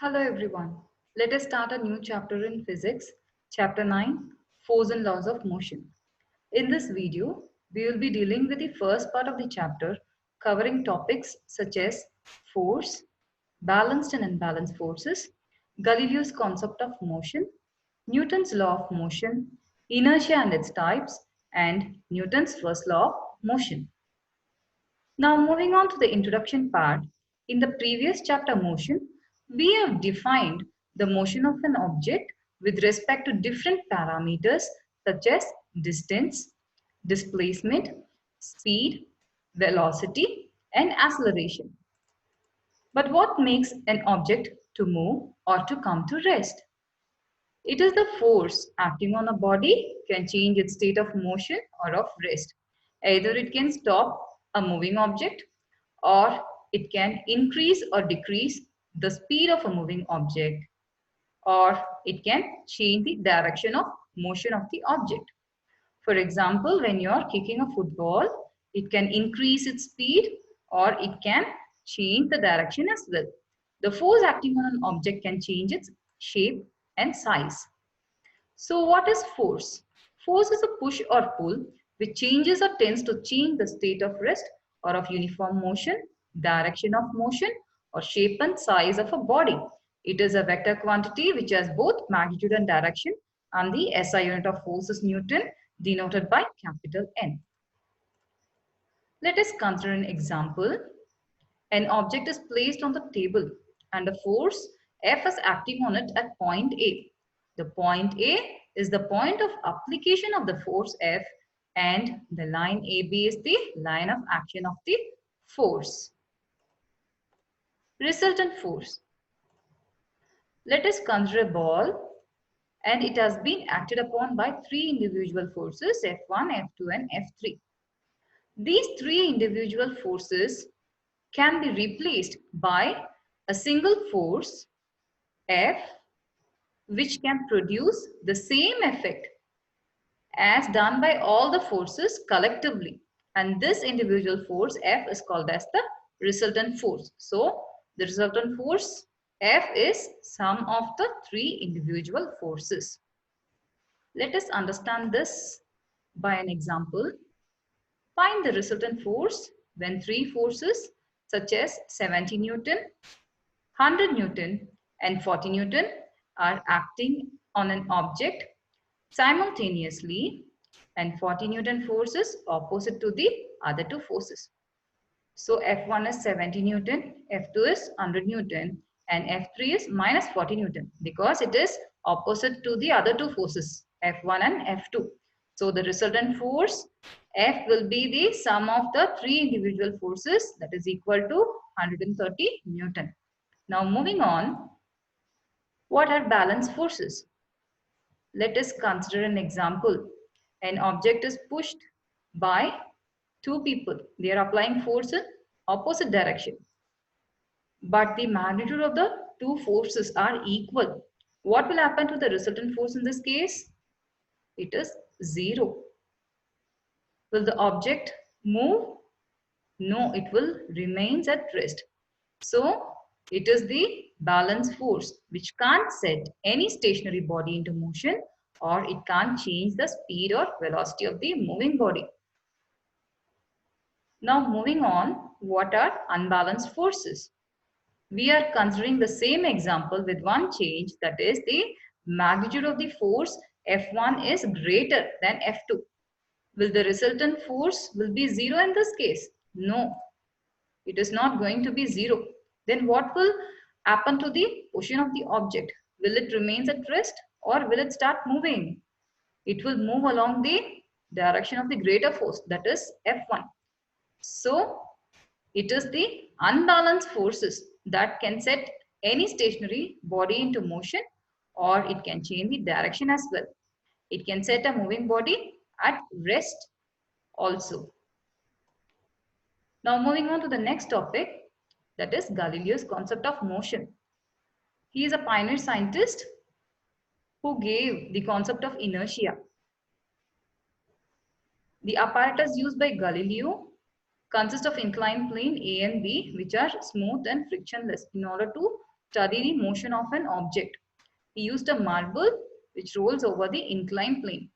Hello everyone. Let us start a new chapter in physics, chapter 9, Force and Laws of Motion. In this video, we will be dealing with the first part of the chapter covering topics such as force, balanced and unbalanced forces, Galileo's concept of motion, Newton's law of motion, inertia and its types, and Newton's first law of motion. Now moving on to the introduction part, in the previous chapter motion, we have defined the motion of an object with respect to different parameters such as distance, displacement, speed, velocity, and acceleration. But what makes an object to move or to come to rest? It is the force acting on a body can change its state of motion or of rest. Either it can stop a moving object or it can increase or decrease the speed of a moving object or it can change the direction of motion of the object. For example, when you are kicking a football, it can increase its speed or it can change the direction as well. The force acting on an object can change its shape and size. So what is force? Force is a push or pull which changes or tends to change the state of rest or of uniform motion, direction of motion, or shape and size of a body. It is a vector quantity which has both magnitude and direction, and the SI unit of force is Newton, denoted by capital N. Let us consider an example. An object is placed on the table and a force F is acting on it at point A. The point A is the point of application of the force F and the line AB is the line of action of the force. Resultant force. Let us consider a ball and it has been acted upon by three individual forces F1, F2 and F3. These three individual forces can be replaced by a single force F which can produce the same effect as done by all the forces collectively, and this individual force F is called as the resultant force. So the resultant force F is sum of the three individual forces. Let us understand this by an example. Find the resultant force when three forces such as 70 Newton, 100 Newton and 40 Newton are acting on an object simultaneously and 40 Newton forces opposite to the other two forces. So F1 is 70 Newton, F2 is 100 Newton and F3 is minus 40 Newton because it is opposite to the other two forces F1 and F2. So the resultant force F will be the sum of the three individual forces, that is equal to 130 Newton. Now moving on, what are balance forces? Let us consider an example. An object is pushed by two people. They are applying force in opposite direction. But the magnitude of the two forces are equal. What will happen to the resultant force in this case? It is 0. Will the object move? No, it will remain at rest. So it is the balance force which can't set any stationary body into motion or it can't change the speed or velocity of the moving body. Now moving on, what are unbalanced forces? We are considering the same example with one change, that is the magnitude of the force F1 is greater than F2. Will the resultant force will be 0 in this case? No, it is not going to be 0. Then what will happen to the position of the object? Will it remain at rest or will it start moving? It will move along the direction of the greater force, that is F1. So it is the unbalanced forces that can set any stationary body into motion or it can change the direction as well. It can set a moving body at rest also. Now moving on to the next topic, that is Galileo's concept of motion. He is a pioneer scientist who gave the concept of inertia. The apparatus used by Galileo consists of inclined plane A and B which are smooth and frictionless in order to study the motion of an object. He used a marble which rolls over the inclined plane.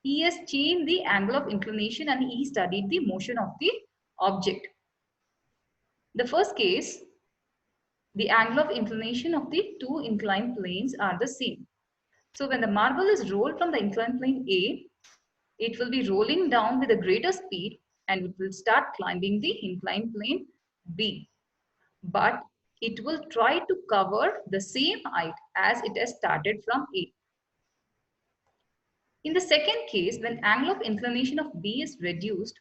He has changed the angle of inclination and he studied the motion of the object. The first case, the angle of inclination of the two inclined planes are the same. So when the marble is rolled from the inclined plane A, it will be rolling down with a greater speed and it will start climbing the inclined plane B. But it will try to cover the same height as it has started from A. In the second case, when angle of inclination of B is reduced,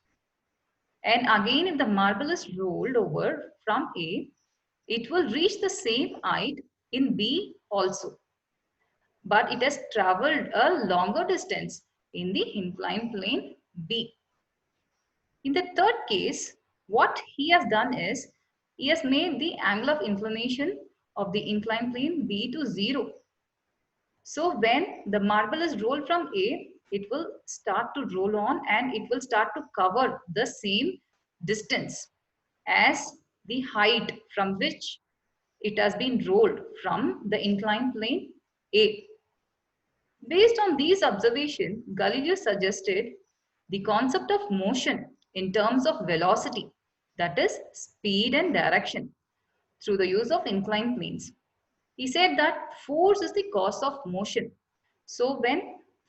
and again if the marble is rolled over from A, it will reach the same height in B also. But it has traveled a longer distance in the inclined plane B. In the third case, what he has done is, he has made the angle of inclination of the inclined plane B to 0. So when the marble is rolled from A, it will start to roll on and it will start to cover the same distance as the height from which it has been rolled from the inclined plane A. Based on these observations, Galileo suggested the concept of motion in terms of velocity, that is speed and direction, through the use of inclined planes. He said that force is the cause of motion. So when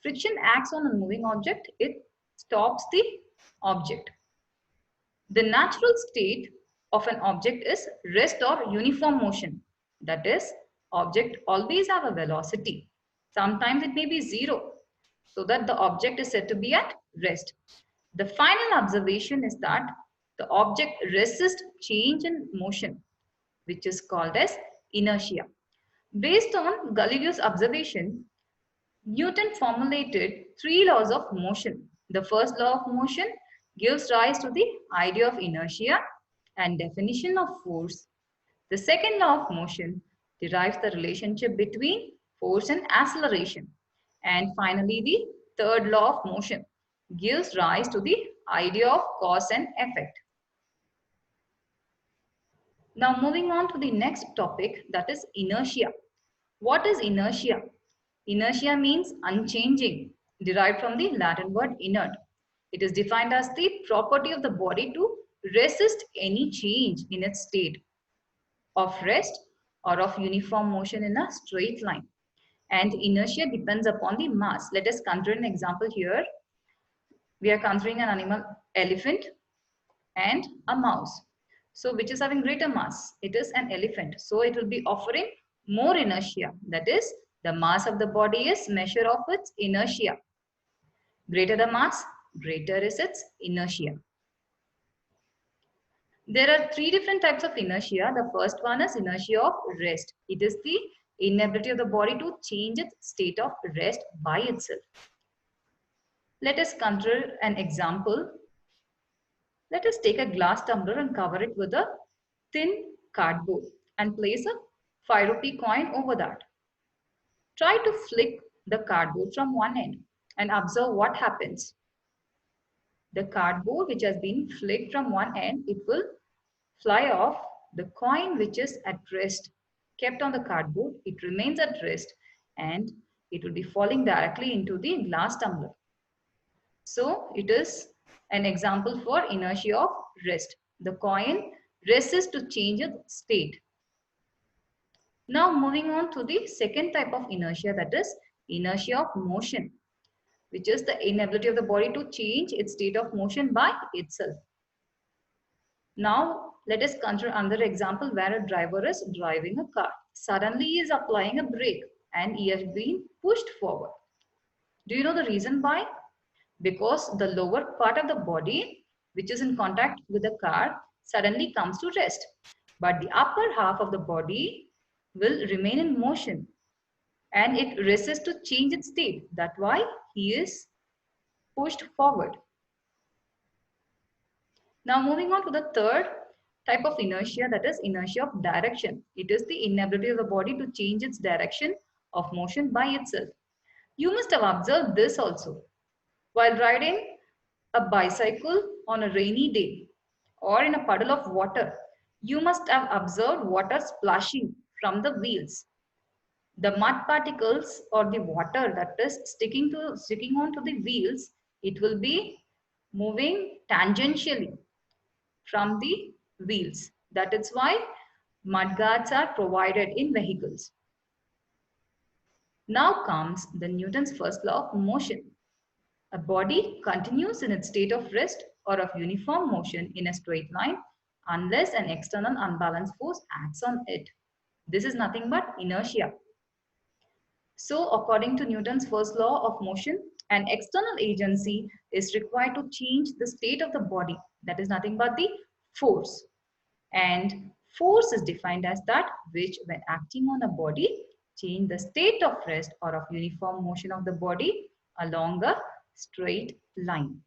friction acts on a moving object, it stops the object. The natural state of an object is rest or uniform motion. That is, object always have a velocity. Sometimes it may be 0, so that the object is said to be at rest. The final observation is that the object resists change in motion, which is called as inertia. Based on Galileo's observation, Newton formulated 3 laws of motion. The first law of motion gives rise to the idea of inertia and definition of force. The second law of motion derives the relationship between force and acceleration. And finally, the third law of motion gives rise to the idea of cause and effect. Now moving on to the next topic, that is inertia. What is inertia? Inertia means unchanging, derived from the Latin word inert. It is defined as the property of the body to resist any change in its state of rest or of uniform motion in a straight line. And inertia depends upon the mass. Let us consider an example here. We are considering an animal, elephant and a mouse. So which is having greater mass? It is an elephant. So it will be offering more inertia. That is, the mass of the body is measure of its inertia. Greater the mass, greater is its inertia. There are 3 different types of inertia. The first one is inertia of rest. It is the inability of the body to change its state of rest by itself. Let us consider an example. Let us take a glass tumbler and cover it with a thin cardboard and place a 5 rupee coin over that. Try to flick the cardboard from one end and observe what happens. The cardboard which has been flicked from one end, it will fly off. The coin which is at rest, kept on the cardboard, it remains at rest and it will be falling directly into the glass tumbler. So it is an example for inertia of rest. The coin resists to change its state. Now moving on to the second type of inertia, that is inertia of motion, which is the inability of the body to change its state of motion by itself. Now let us consider another example where a driver is driving a car. Suddenly he is applying a brake and he has been pushed forward. Do you know the reason why? Because the lower part of the body, which is in contact with the car, suddenly comes to rest. But the upper half of the body will remain in motion and it resists to change its state. That's why he is pushed forward. Now moving on to the third type of inertia, that is inertia of direction. It is the inability of the body to change its direction of motion by itself. You must have observed this also. While riding a bicycle on a rainy day or in a puddle of water, you must have observed water splashing from the wheels. The mud particles or the water that is sticking onto the wheels, it will be moving tangentially from the wheels. That is why mud guards are provided in vehicles. Now comes the Newton's first law of motion. A body continues in its state of rest or of uniform motion in a straight line unless an external unbalanced force acts on it. This is nothing but inertia. So, according to Newton's first law of motion, an external agency is required to change the state of the body. That is nothing but the force. And force is defined as that which, when acting on a body, change the state of rest or of uniform motion of the body along a straight line.